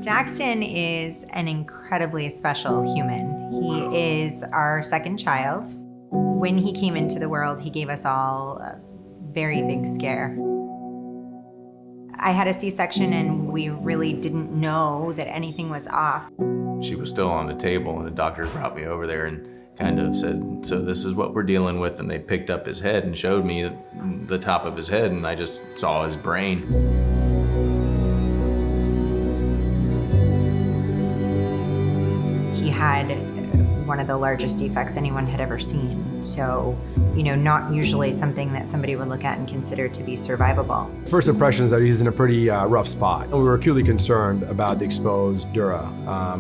Daxton is an incredibly special human. He is our second child. When he came into the world, he gave us all a very big scare. I had a C-section and we really didn't know that anything was off. She was still on the table and the doctors brought me over there and kind of said, so this is what we're dealing with. And they picked up his head and showed me the top of his head and I just saw his brain. He had one of the largest defects anyone had ever seen. So, not usually something that somebody would look at and consider to be survivable. First impression is that he's in a pretty rough spot. We were acutely concerned about the exposed dura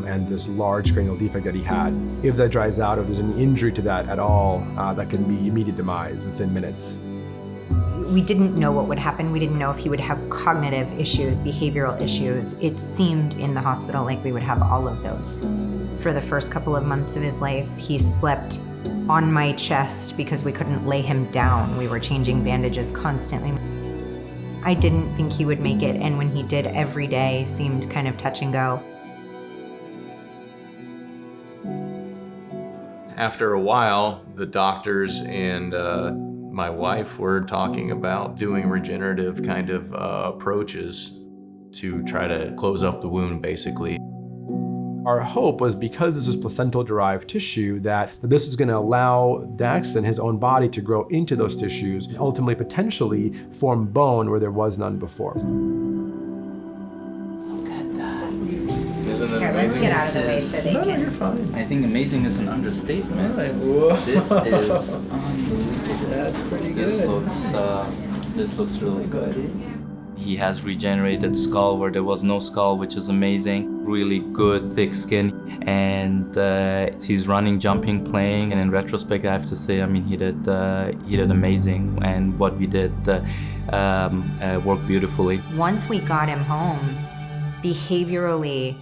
and this large cranial defect that he had. If that dries out, if there's any injury to that at all, that can be immediate demise within minutes. We didn't know what would happen. We didn't know if he would have cognitive issues, behavioral issues. It seemed in the hospital like we would have all of those. For the first couple of months of his life, he slept on my chest because we couldn't lay him down. We were changing bandages constantly. I didn't think he would make it, and when he did, every day seemed kind of touch and go. After a while, the doctors and my wife were talking about doing regenerative kind of approaches to try to close up the wound, basically. Our hope was because this was placental-derived tissue that this was going to allow Daxton, his own body, to grow into those tissues and ultimately potentially form bone where there was none before. Look at that. Isn't it Here, let's amazing? get out of the way so they can. You're fine. I think amazing is an understatement. Whoa. This is unbelievable. That's pretty good. This looks really good. He has regenerated skull where there was no skull, which is amazing. Really good, thick skin, and he's running, jumping, playing. And in retrospect, I have to say, he did amazing, and what we did worked beautifully. Once we got him home, behaviorally,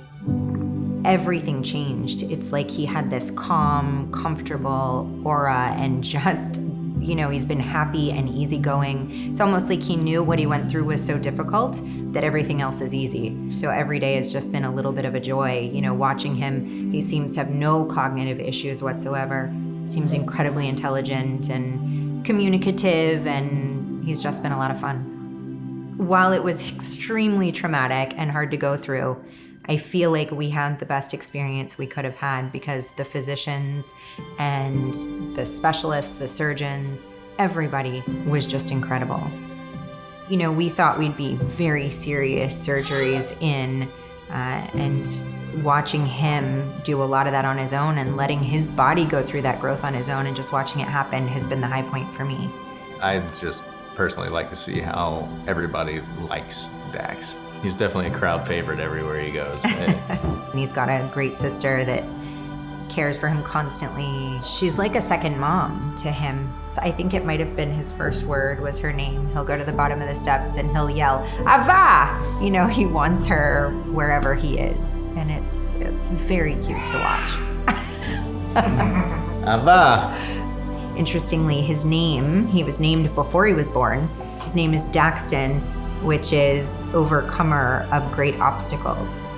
everything changed. It's like he had this calm, comfortable aura and just, he's been happy and easygoing. It's almost like he knew what he went through was so difficult that everything else is easy. So every day has just been a little bit of a joy. Watching him, he seems to have no cognitive issues whatsoever. Seems incredibly intelligent and communicative, and he's just been a lot of fun. While it was extremely traumatic and hard to go through, I feel like we had the best experience we could have had because the physicians and the specialists, the surgeons, everybody was just incredible. We thought we'd be very serious surgeries in, and watching him do a lot of that on his own and letting his body go through that growth on his own and just watching it happen has been the high point for me. I just personally like to see how everybody likes Dax. He's definitely a crowd favorite everywhere he goes. And he's got a great sister that cares for him constantly. She's like a second mom to him. I think it might have been his first word was her name. He'll go to the bottom of the steps and he'll yell, "Ava!" He wants her wherever he is. And it's very cute to watch. Ava! Interestingly, his name, he was named before he was born. His name is Daxton, which is overcomer of great obstacles.